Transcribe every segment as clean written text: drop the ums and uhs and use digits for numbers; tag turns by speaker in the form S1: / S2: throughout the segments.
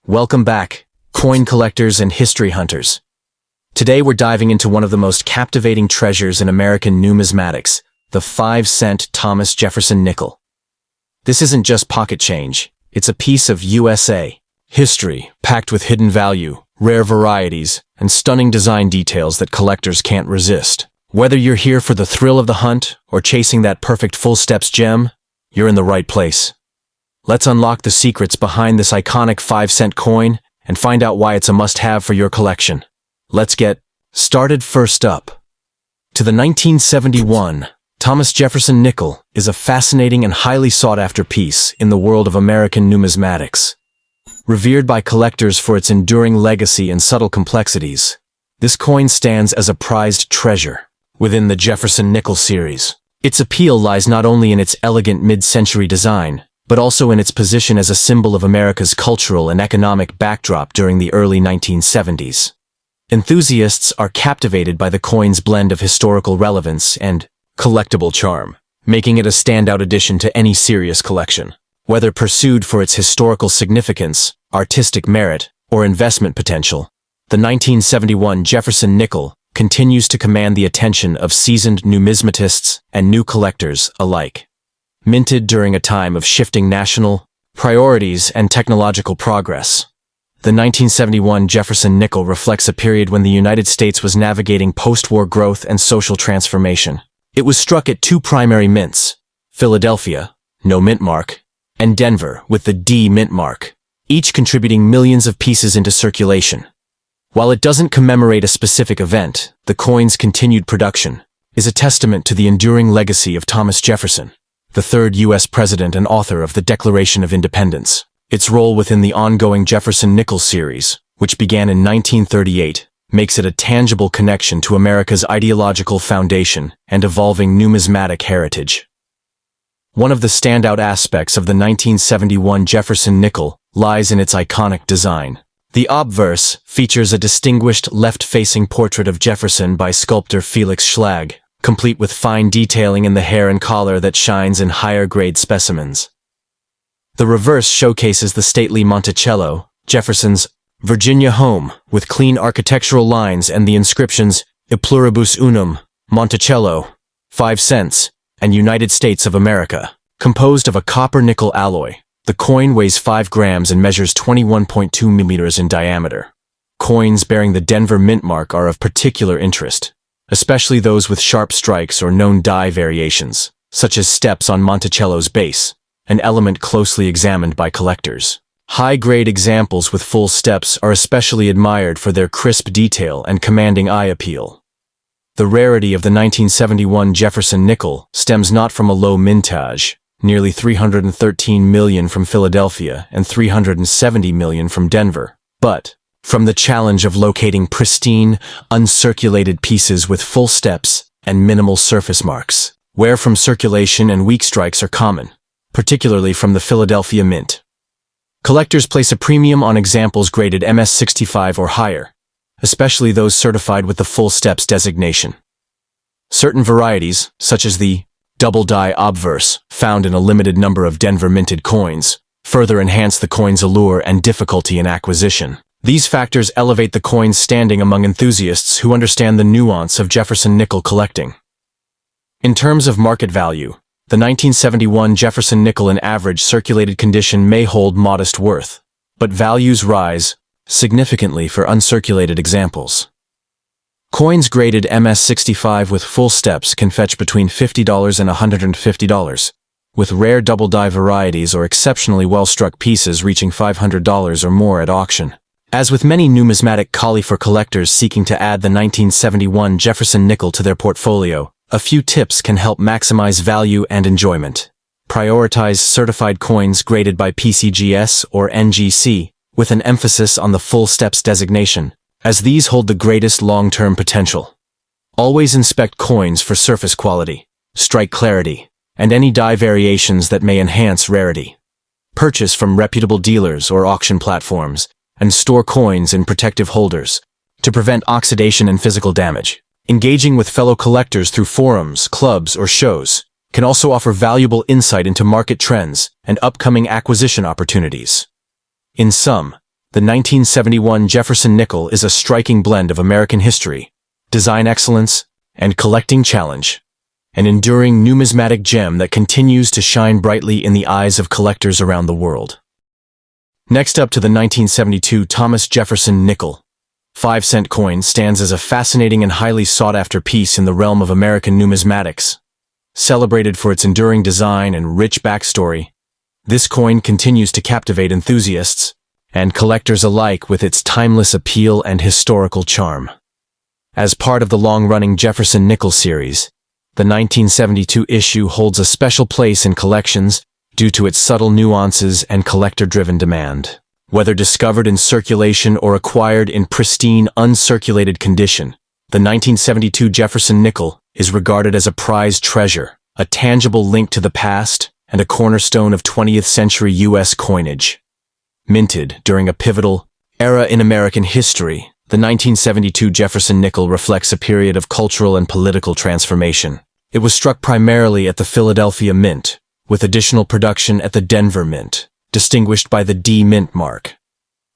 S1: Welcome back, coin collectors and history hunters. Today we're diving into one of the most captivating treasures in American numismatics, the 5-cent Thomas Jefferson nickel. This isn't just pocket change, it's a piece of USA history packed with hidden value, rare varieties, and stunning design details that collectors can't resist. Whether you're here for the thrill of the hunt or chasing that perfect full steps gem, you're in the right place. Let's unlock the secrets behind this iconic 5-cent coin and find out why it's a must-have for your collection. Let's get started. First up, to the 1971 Thomas Jefferson nickel is a fascinating and highly sought-after piece in the world of American numismatics. Revered by collectors for its enduring legacy and subtle complexities, this coin stands as a prized treasure within the Jefferson nickel series. Its appeal lies not only in its elegant mid-century design, but also in its position as a symbol of America's cultural and economic backdrop during the early 1970s. Enthusiasts are captivated by the coin's blend of historical relevance and collectible charm, making it a standout addition to any serious collection. Whether pursued for its historical significance, artistic merit, or investment potential, the 1971 Jefferson nickel continues to command the attention of seasoned numismatists and new collectors alike. Minted during a time of shifting national priorities and technological progress, the 1971 Jefferson nickel reflects a period when the United States was navigating post-war growth and social transformation. It was struck at two primary mints, Philadelphia, no mint mark, and Denver, with the D mint mark, each contributing millions of pieces into circulation. While it doesn't commemorate a specific event, the coin's continued production is a testament to the enduring legacy of Thomas Jefferson, the third U.S. president and author of the Declaration of Independence. Its role within the ongoing Jefferson nickel series, which began in 1938, makes it a tangible connection to America's ideological foundation and evolving numismatic heritage. One of the standout aspects of the 1971 Jefferson nickel lies in its iconic design. The obverse features a distinguished left-facing portrait of Jefferson by sculptor Felix Schlag, complete with fine detailing in the hair and collar that shines in higher-grade specimens. The reverse showcases the stately Monticello, Jefferson's Virginia home, with clean architectural lines and the inscriptions E pluribus unum, Monticello, 5 cents, and United States of America. Composed of a copper-nickel alloy, the coin weighs 5 grams and measures 21.2 millimeters in diameter. Coins bearing the Denver mint mark are of particular interest, especially those with sharp strikes or known die variations, such as steps on Monticello's base, an element closely examined by collectors. High-grade examples with full steps are especially admired for their crisp detail and commanding eye appeal. The rarity of the 1971 Jefferson nickel stems not from a low mintage, nearly 313 million from Philadelphia and 370 million from Denver, but from the challenge of locating pristine, uncirculated pieces with full steps and minimal surface marks. Wear from circulation and weak strikes are common, particularly from the Philadelphia mint. Collectors place a premium on examples graded MS65 or higher, especially those certified with the full steps designation. Certain varieties, such as the double die obverse, found in a limited number of Denver minted coins, further enhance the coin's allure and difficulty in acquisition. These factors elevate the coin's standing among enthusiasts who understand the nuance of Jefferson nickel collecting. In terms of market value, the 1971 Jefferson nickel in average circulated condition may hold modest worth, but values rise significantly for uncirculated examples. Coins graded MS65 with full steps can fetch between $50 and $150, with rare double die varieties or exceptionally well-struck pieces reaching $500 or more at auction. As with many numismatic collie for collectors seeking to add the 1971 Jefferson nickel to their portfolio, a few tips can help maximize value and enjoyment. Prioritize certified coins graded by PCGS or NGC, with an emphasis on the full steps designation, as these hold the greatest long-term potential. Always inspect coins for surface quality, strike clarity, and any die variations that may enhance rarity. Purchase from reputable dealers or auction platforms, and store coins in protective holders to prevent oxidation and physical damage. Engaging with fellow collectors through forums, clubs, or shows can also offer valuable insight into market trends and upcoming acquisition opportunities. In sum, The 1971 Jefferson nickel is a striking blend of American history, design excellence, and collecting challenge. An enduring numismatic gem that continues to shine brightly in the eyes of collectors around the world. Next up to the 1972 Thomas Jefferson nickel. 5-cent coin stands as a fascinating and highly sought-after piece in the realm of American numismatics. Celebrated for its enduring design and rich backstory, this coin continues to captivate enthusiasts and collectors alike with its timeless appeal and historical charm. As part of the long-running Jefferson nickel series, the 1972 issue holds a special place in collections due to its subtle nuances and collector-driven demand. Whether discovered in circulation or acquired in pristine, uncirculated condition, the 1972 Jefferson nickel is regarded as a prized treasure, a tangible link to the past, and a cornerstone of 20th-century U.S. coinage. Minted during a pivotal era in American history, the 1972 Jefferson nickel reflects a period of cultural and political transformation. It was struck primarily at the Philadelphia Mint, with additional production at the Denver Mint, distinguished by the D Mint mark.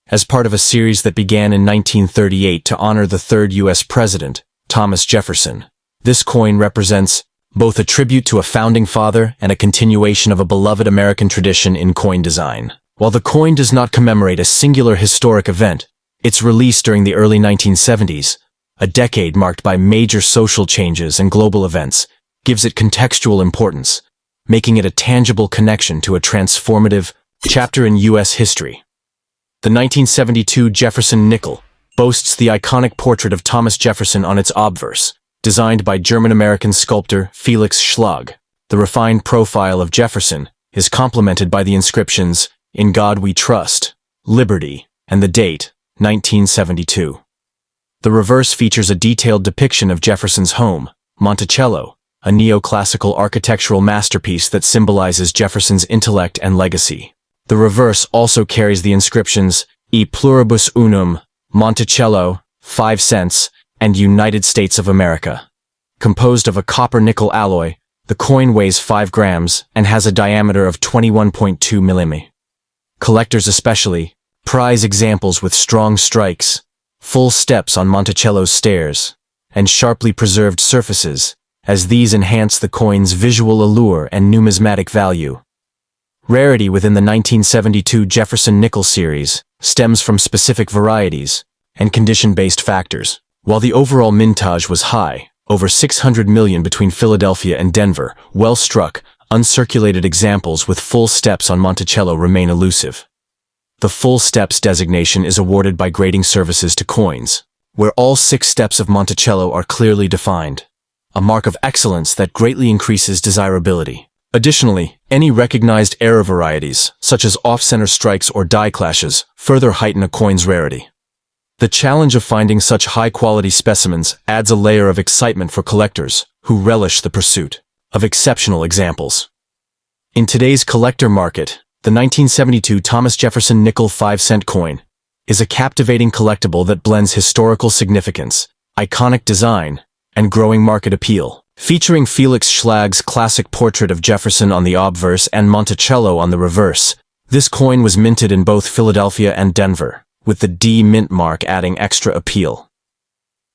S1: As part of a series that began in 1938 to honor the third U.S. President, Thomas Jefferson, this coin represents both a tribute to a founding father and a continuation of a beloved American tradition in coin design. While the coin does not commemorate a singular historic event, its release during the early 1970s, a decade marked by major social changes and global events, gives it contextual importance, making it a tangible connection to a transformative chapter in U.S. history. The 1972 Jefferson nickel boasts the iconic portrait of Thomas Jefferson on its obverse, designed by German-American sculptor Felix Schlag. The refined profile of Jefferson is complemented by the inscriptions, "In God We Trust," "Liberty," and the date, 1972. The reverse features a detailed depiction of Jefferson's home, Monticello, a neoclassical architectural masterpiece that symbolizes Jefferson's intellect and legacy. The reverse also carries the inscriptions, "E pluribus unum, Monticello, 5 cents, and United States of America." Composed of a copper-nickel alloy, the coin weighs 5 grams and has a diameter of 21.2 mm. Collectors especially prize examples with strong strikes, full steps on Monticello's stairs, and sharply preserved surfaces, as these enhance the coin's visual allure and numismatic value. Rarity within the 1972 Jefferson nickel series stems from specific varieties and condition-based factors. While the overall mintage was high, over 600 million between Philadelphia and Denver, well-struck, uncirculated examples with full steps on Monticello remain elusive. The full steps designation is awarded by grading services to coins, where all 6 steps of Monticello are clearly defined, a mark of excellence that greatly increases desirability. Additionally, any recognized error varieties, such as off-center strikes or die clashes, further heighten a coin's rarity. The challenge of finding such high-quality specimens adds a layer of excitement for collectors who relish the pursuit of exceptional examples. In today's collector market, the 1972 Thomas Jefferson nickel 5-cent coin is a captivating collectible that blends historical significance, iconic design, and growing market appeal. Featuring Felix Schlag's classic portrait of Jefferson on the obverse and Monticello on the reverse, this coin was minted in both Philadelphia and Denver, with the D Mint mark adding extra appeal.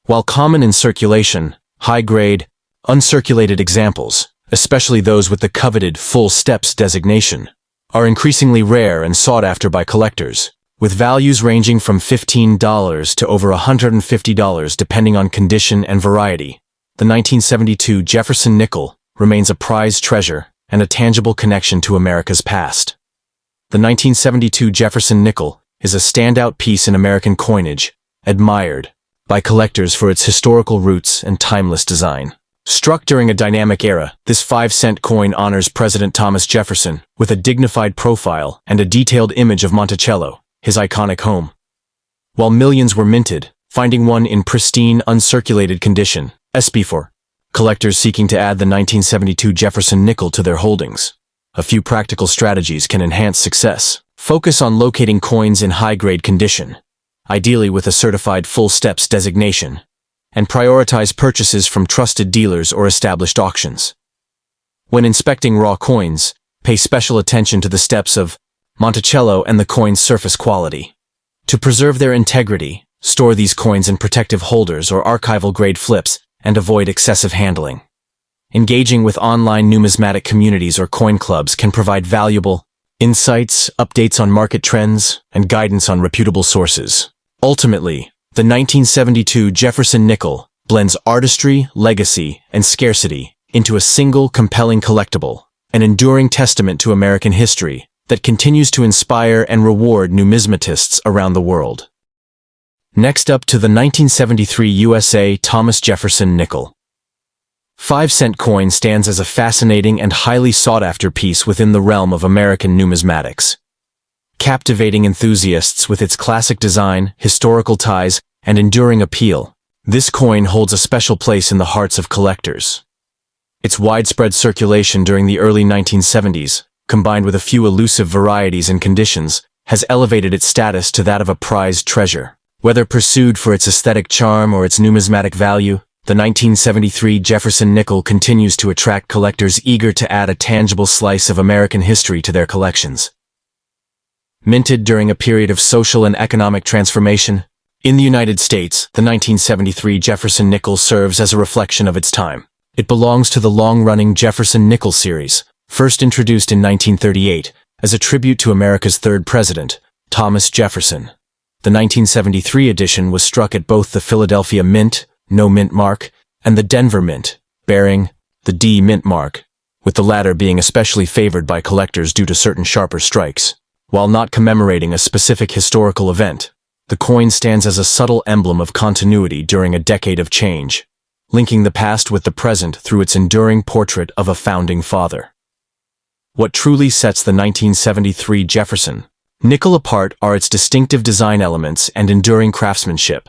S1: While common in circulation, high-grade, uncirculated examples, especially those with the coveted full steps designation, are increasingly rare and sought after by collectors, with values ranging from $15 to over $150 depending on condition and variety. The 1972 Jefferson nickel remains a prized treasure and a tangible connection to America's past. The 1972 Jefferson nickel is a standout piece in American coinage, admired by collectors for its historical roots and timeless design. Struck during a dynamic era, this 5-cent coin honors President Thomas Jefferson with a dignified profile and a detailed image of Monticello, his iconic home. While millions were minted, finding one in pristine, uncirculated condition, SB4, collectors seeking to add the 1972 Jefferson nickel to their holdings. A few practical strategies can enhance success. Focus on locating coins in high-grade condition, ideally with a certified full steps designation, and prioritize purchases from trusted dealers or established auctions. When inspecting raw coins, pay special attention to the steps of Monticello and the coin's surface quality. To preserve their integrity, store these coins in protective holders or archival-grade flips and avoid excessive handling. Engaging with online numismatic communities or coin clubs can provide valuable insights, updates on market trends, and guidance on reputable sources. Ultimately, the 1972 Jefferson nickel blends artistry, legacy, and scarcity into a single compelling collectible, an enduring testament to American history that continues to inspire and reward numismatists around the world. Next up to the 1973 USA Thomas Jefferson nickel. 5-cent coin stands as a fascinating and highly sought-after piece within the realm of American numismatics. Captivating enthusiasts with its classic design, historical ties, and enduring appeal, this coin holds a special place in the hearts of collectors. Its widespread circulation during the early 1970s, combined with a few elusive varieties and conditions, has elevated its status to that of a prized treasure. Whether pursued for its aesthetic charm or its numismatic value, the 1973 Jefferson nickel continues to attract collectors eager to add a tangible slice of American history to their collections. Minted during a period of social and economic transformation, in the United States, the 1973 Jefferson nickel serves as a reflection of its time. It belongs to the long-running Jefferson nickel series, first introduced in 1938 as a tribute to America's third president, Thomas Jefferson. The 1973 edition was struck at both the Philadelphia Mint, no mint mark, and the Denver Mint, bearing the D mint mark, with the latter being especially favored by collectors due to certain sharper strikes. While not commemorating a specific historical event, the coin stands as a subtle emblem of continuity during a decade of change, linking the past with the present through its enduring portrait of a founding father. What truly sets the 1973 Jefferson nickel apart are its distinctive design elements and enduring craftsmanship.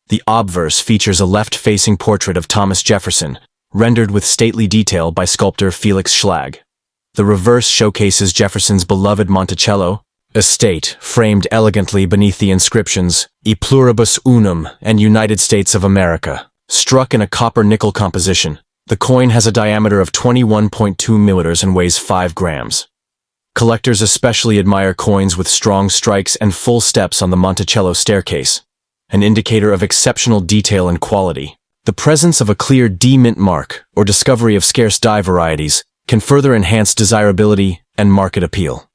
S1: The obverse features a left-facing portrait of Thomas Jefferson, rendered with stately detail by sculptor Felix Schlag. The reverse showcases Jefferson's beloved Monticello estate, framed elegantly beneath the inscriptions E pluribus unum and United States of America. Struck in a copper-nickel composition, the coin has a diameter of 21.2 millimeters and weighs 5 grams. Collectors especially admire coins with strong strikes and full steps on the Monticello staircase, an indicator of exceptional detail and quality. The presence of a clear D mint mark, or discovery of scarce die varieties, can further enhance desirability and market appeal.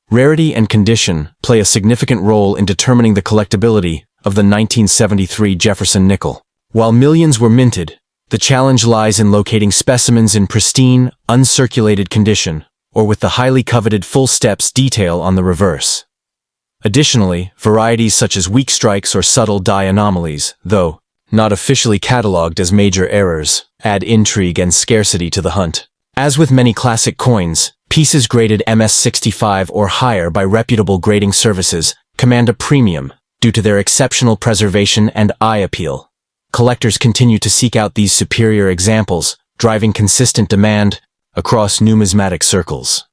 S1: Rarity and condition play a significant role in determining the collectability of the 1973 Jefferson nickel. While millions were minted, the challenge lies in locating specimens in pristine, uncirculated condition, or with the highly coveted full steps detail on the reverse. Additionally, varieties such as weak strikes or subtle die anomalies, though not officially catalogued as major errors, add intrigue and scarcity to the hunt. As with many classic coins, pieces graded MS65 or higher by reputable grading services command a premium due to their exceptional preservation and eye appeal. Collectors continue to seek out these superior examples, driving consistent demand across numismatic circles.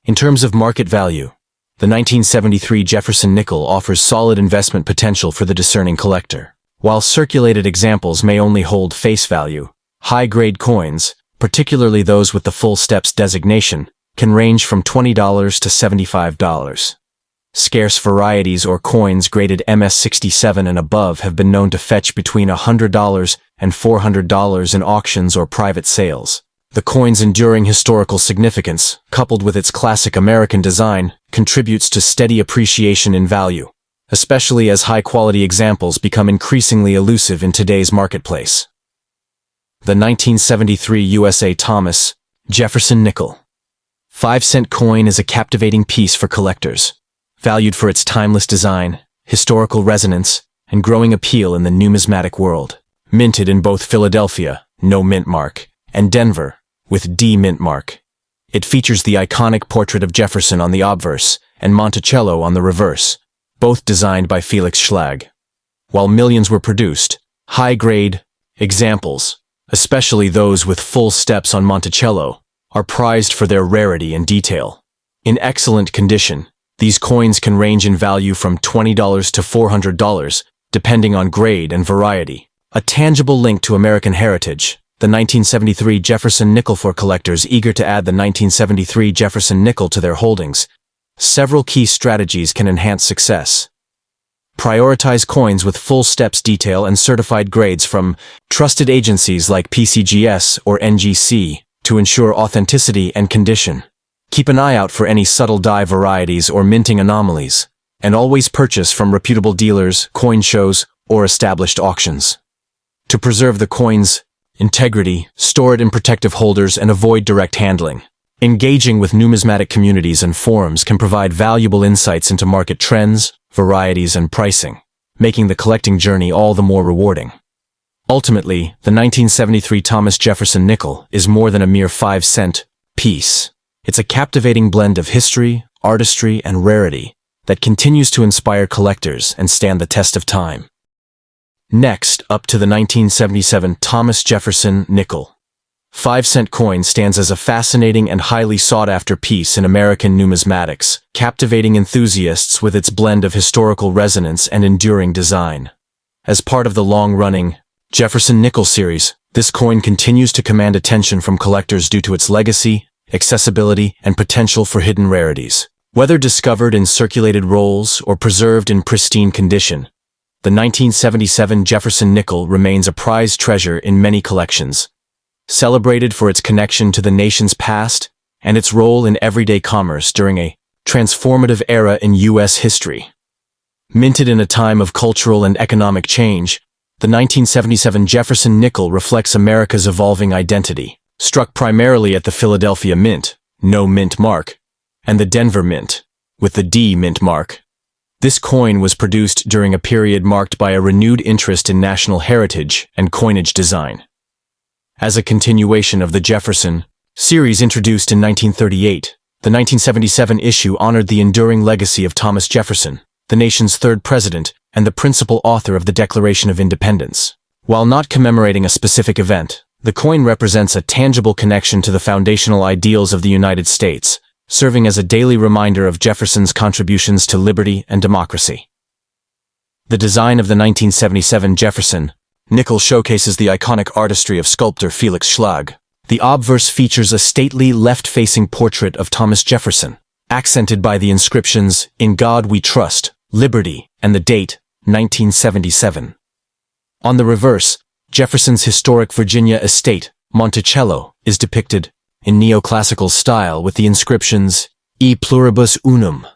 S1: In terms of market value, the 1973 Jefferson nickel offers solid investment potential for the discerning collector. While circulated examples may only hold face value, high-grade coins, particularly those with the full steps designation, can range from $20 to $75. Scarce varieties or coins graded MS67 and above have been known to fetch between $100 and $400 in auctions or private sales. The coin's enduring historical significance, coupled with its classic American design, contributes to steady appreciation in value, especially as high-quality examples become increasingly elusive in today's marketplace. The 1973 USA Thomas Jefferson nickel 5-cent coin is a captivating piece for collectors, valued for its timeless design, historical resonance, and growing appeal in the numismatic world. Minted in both Philadelphia, no mint mark, and Denver, with D mint mark. It features the iconic portrait of Jefferson on the obverse and Monticello on the reverse, both designed by Felix Schlag. While millions were produced, high-grade examples, especially those with full steps on Monticello, are prized for their rarity and detail. In excellent condition, these coins can range in value from $20 to $400, depending on grade and variety. A tangible link to American heritage, the 1973 Jefferson nickel for collectors eager to add the 1973 Jefferson nickel to their holdings. Several key strategies can enhance success. Prioritize coins with full steps detail and certified grades from trusted agencies like PCGS or NGC to ensure authenticity and condition. Keep an eye out for any subtle die varieties or minting anomalies, and always purchase from reputable dealers, coin shows, or established auctions. To preserve the coin's integrity, store it in protective holders and avoid direct handling. Engaging with numismatic communities and forums can provide valuable insights into market trends, varieties, and pricing, making the collecting journey all the more rewarding. Ultimately, the 1973 Thomas Jefferson nickel is more than a mere 5-cent piece. It's a captivating blend of history, artistry, and rarity that continues to inspire collectors and stand the test of time. Next, up to the 1977 Thomas Jefferson nickel. 5-cent coin stands as a fascinating and highly sought-after piece in American numismatics, captivating enthusiasts with its blend of historical resonance and enduring design. As part of the long-running Jefferson nickel series, this coin continues to command attention from collectors due to its legacy, accessibility, and potential for hidden rarities. Whether discovered in circulated rolls or preserved in pristine condition, the 1977 Jefferson nickel remains a prized treasure in many collections. Celebrated for its connection to the nation's past and its role in everyday commerce during a transformative era in U.S. history. Minted in a time of cultural and economic change, the 1977 Jefferson nickel reflects America's evolving identity. Struck primarily at the Philadelphia Mint, no mint mark, and the Denver Mint, with the D mint mark. This coin was produced during a period marked by a renewed interest in national heritage and coinage design. As a continuation of the Jefferson series introduced in 1938, the 1977 issue honored the enduring legacy of Thomas Jefferson, the nation's third president and the principal author of the Declaration of Independence. While not commemorating a specific event, the coin represents a tangible connection to the foundational ideals of the United States, serving as a daily reminder of Jefferson's contributions to liberty and democracy. The design of the 1977 Jefferson nickel showcases the iconic artistry of sculptor Felix Schlag. The obverse features a stately left-facing portrait of Thomas Jefferson, accented by the inscriptions, "In God We Trust, Liberty," and the date, 1977. On the reverse, Jefferson's historic Virginia estate, Monticello, is depicted in neoclassical style with the inscriptions, "E pluribus unum,"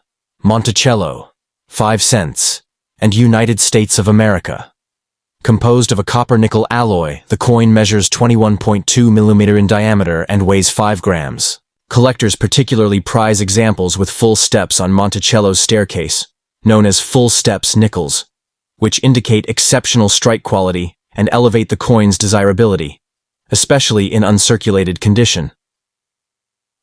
S1: Monticello, 5 cents, and United States of America. Composed of a copper-nickel alloy, the coin measures 21.2 mm in diameter and weighs 5 grams. Collectors particularly prize examples with full steps on Monticello's staircase, known as full steps nickels, which indicate exceptional strike quality and elevate the coin's desirability, especially in uncirculated condition.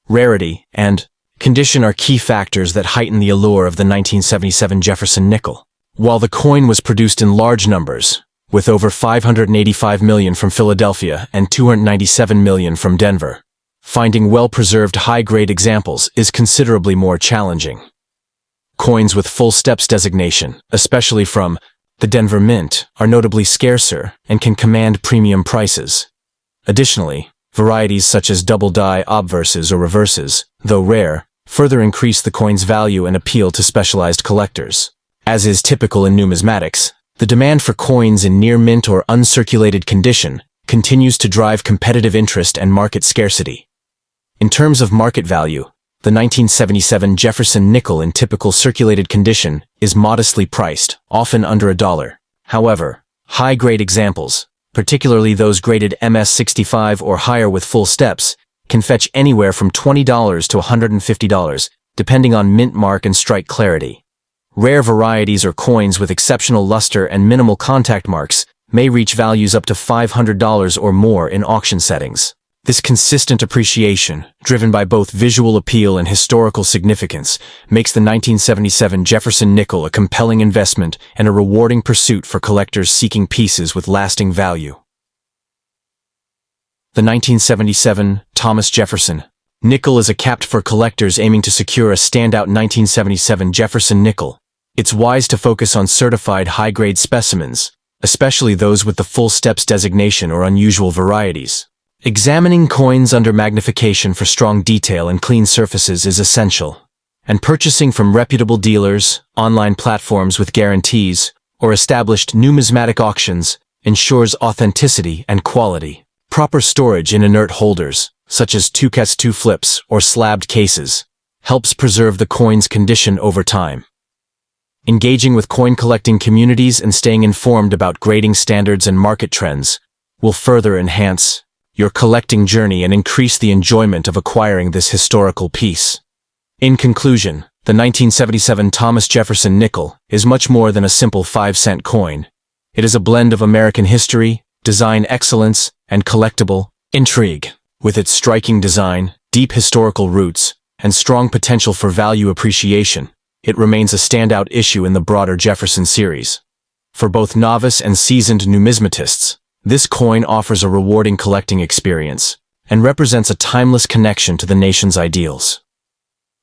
S1: Rarity and condition are key factors that heighten the allure of the 1977 Jefferson nickel. While the coin was produced in large numbers, with over 585 million from Philadelphia and 297 million from Denver, finding well-preserved high-grade examples is considerably more challenging. Coins with full steps designation, especially from the Denver Mint, are notably scarcer and can command premium prices. Additionally, varieties such as double die obverses or reverses, though rare, further increase the coin's value and appeal to specialized collectors. As is typical in numismatics, the demand for coins in near mint or uncirculated condition continues to drive competitive interest and market scarcity. In terms of market value, the 1977 Jefferson nickel in typical circulated condition is modestly priced, often under $1. However, high-grade examples, particularly those graded MS65 or higher with full steps, can fetch anywhere from $20 to $150, depending on mint mark and strike clarity. Rare varieties or coins with exceptional luster and minimal contact marks may reach values up to $500 or more in auction settings. This consistent appreciation, driven by both visual appeal and historical significance, makes the 1977 Jefferson nickel a compelling investment and a rewarding pursuit for collectors seeking pieces with lasting value. The 1977 Thomas Jefferson nickel is a capped for collectors aiming to secure a standout 1977 Jefferson nickel. It's wise to focus on certified high-grade specimens, especially those with the full steps designation or unusual varieties. Examining coins under magnification for strong detail and clean surfaces is essential, and purchasing from reputable dealers, online platforms with guarantees, or established numismatic auctions ensures authenticity and quality. Proper storage in inert holders, such as 2x2 flips or slabbed cases, helps preserve the coin's condition over time. Engaging with coin collecting communities and staying informed about grading standards and market trends will further enhance your collecting journey and increase the enjoyment of acquiring this historical piece. In conclusion, the 1977 Thomas Jefferson nickel is much more than a simple 5-cent coin. It is a blend of American history, design excellence, and collectible intrigue. With its striking design, deep historical roots, and strong potential for value appreciation, it remains a standout issue in the broader Jefferson series. For both novice and seasoned numismatists, this coin offers a rewarding collecting experience and represents a timeless connection to the nation's ideals.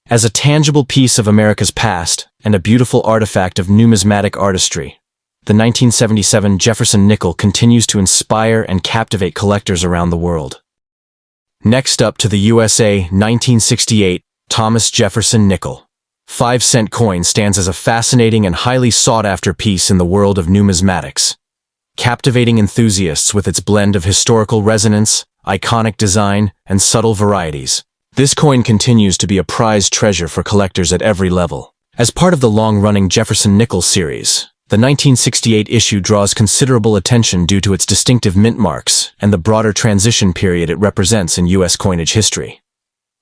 S1: As a tangible piece of America's past and a beautiful artifact of numismatic artistry, the 1977 Jefferson nickel continues to inspire and captivate collectors around the world. Next up to the USA 1968 Thomas Jefferson nickel. 5-cent coin stands as a fascinating and highly sought-after piece in the world of numismatics, captivating enthusiasts with its blend of historical resonance, iconic design, and subtle varieties. This coin continues to be a prized treasure for collectors at every level. As part of the long-running Jefferson nickel series, the 1968 issue draws considerable attention due to its distinctive mint marks and the broader transition period it represents in U.S. coinage history.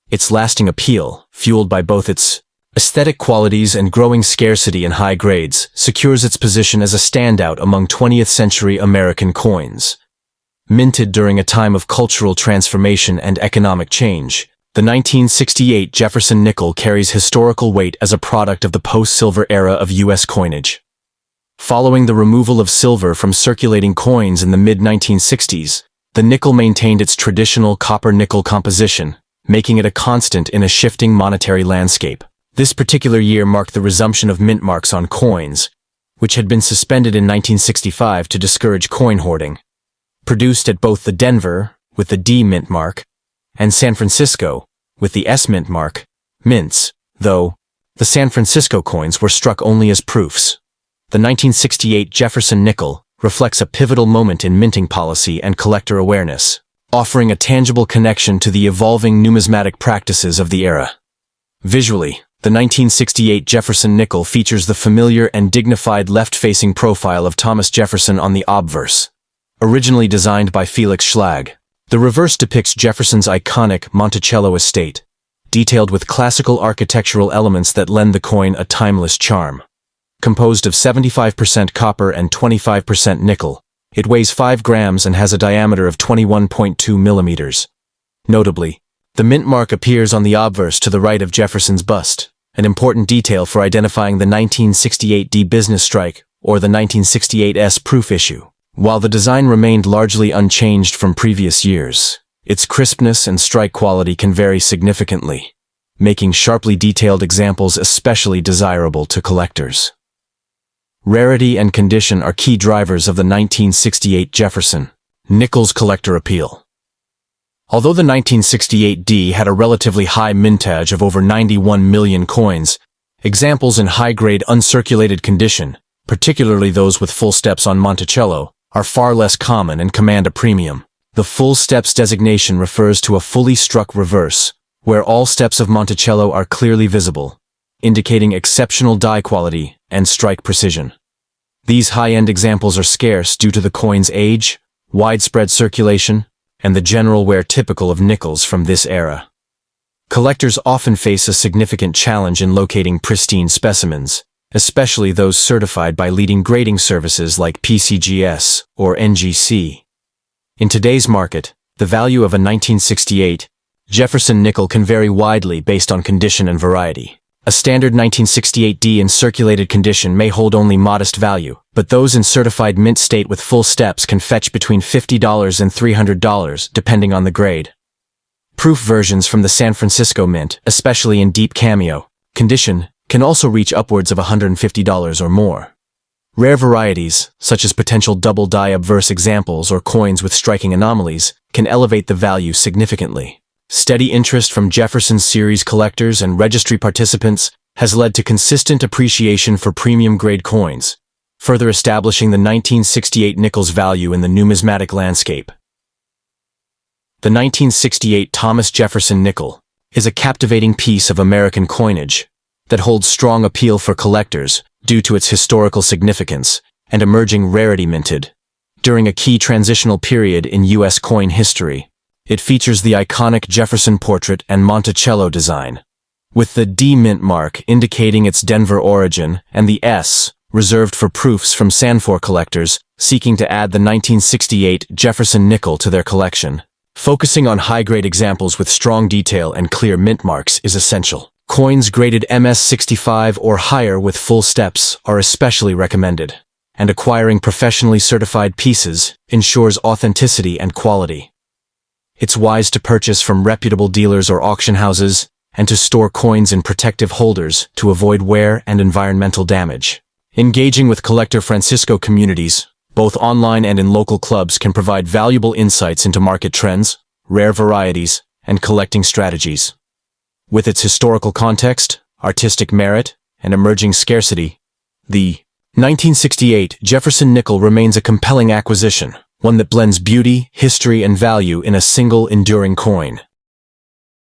S1: Its lasting appeal, fueled by both its aesthetic qualities and growing scarcity in high grades, secures its position as a standout among 20th-century American coins. Minted during a time of cultural transformation and economic change, the 1968 Jefferson nickel carries historical weight as a product of the post-silver era of U.S. coinage. Following the removal of silver from circulating coins in the mid-1960s, the nickel maintained its traditional copper-nickel composition, making it a constant in a shifting monetary landscape. This particular year marked the resumption of mint marks on coins, which had been suspended in 1965 to discourage coin hoarding. Produced at both the Denver, with the D mint mark, and San Francisco, with the S mint mark, mints, though, the San Francisco coins were struck only as proofs. The 1968 Jefferson nickel reflects a pivotal moment in minting policy and collector awareness, offering a tangible connection to the evolving numismatic practices of the era. Visually, the 1968 Jefferson nickel features the familiar and dignified left-facing profile of Thomas Jefferson on the obverse. Originally designed by Felix Schlag, the reverse depicts Jefferson's iconic Monticello estate, detailed with classical architectural elements that lend the coin a timeless charm. Composed of 75% copper and 25% nickel, it weighs 5 grams and has a diameter of 21.2 millimeters. Notably, the mint mark appears on the obverse to the right of Jefferson's bust, an important detail for identifying the 1968 D business strike or the 1968 S proof issue. While the design remained largely unchanged from previous years, its crispness and strike quality can vary significantly, making sharply detailed examples especially desirable to collectors. Rarity and condition are key drivers of the 1968 Jefferson nickel's collector appeal. Although the 1968 D had a relatively high mintage of over 91 million coins, examples in high-grade uncirculated condition, particularly those with full steps on Monticello, are far less common and command a premium. The full steps designation refers to a fully struck reverse, where all steps of Monticello are clearly visible, indicating exceptional die quality and strike precision. These high-end examples are scarce due to the coin's age, widespread circulation, and the general wear typical of nickels from this era. Collectors often face a significant challenge in locating pristine specimens, especially those certified by leading grading services like PCGS or NGC. In today's market, the value of a 1968 Jefferson nickel can vary widely based on condition and variety. A standard 1968 D in circulated condition may hold only modest value, but those in certified mint state with full steps can fetch between $50 and $300 depending on the grade. Proof versions from the San Francisco mint, especially in deep cameo condition, can also reach upwards of $150 or more. Rare varieties, such as potential double die obverse examples or coins with striking anomalies, can elevate the value significantly. Steady interest from Jefferson series collectors and registry participants has led to consistent appreciation for premium-grade coins, further establishing the 1968 nickel's value in the numismatic landscape. The 1968 Thomas Jefferson nickel is a captivating piece of American coinage that holds strong appeal for collectors due to its historical significance and emerging rarity minted during a key transitional period in U.S. coin history. It features the iconic Jefferson portrait and Monticello design, with the D mint mark indicating its Denver origin and the S reserved for proofs from Sanfor collectors seeking to add the 1968 Jefferson nickel to their collection. Focusing on high-grade examples with strong detail and clear mint marks is essential. Coins graded MS65 or higher with full steps are especially recommended, and acquiring professionally certified pieces ensures authenticity and quality. It's wise to purchase from reputable dealers or auction houses and to store coins in protective holders to avoid wear and environmental damage. Engaging with collector Francisco communities, both online and in local clubs, can provide valuable insights into market trends, rare varieties, and collecting strategies. With its historical context, artistic merit, and emerging scarcity, the 1968 Jefferson nickel remains a compelling acquisition, one that blends beauty, history, and value in a single enduring coin.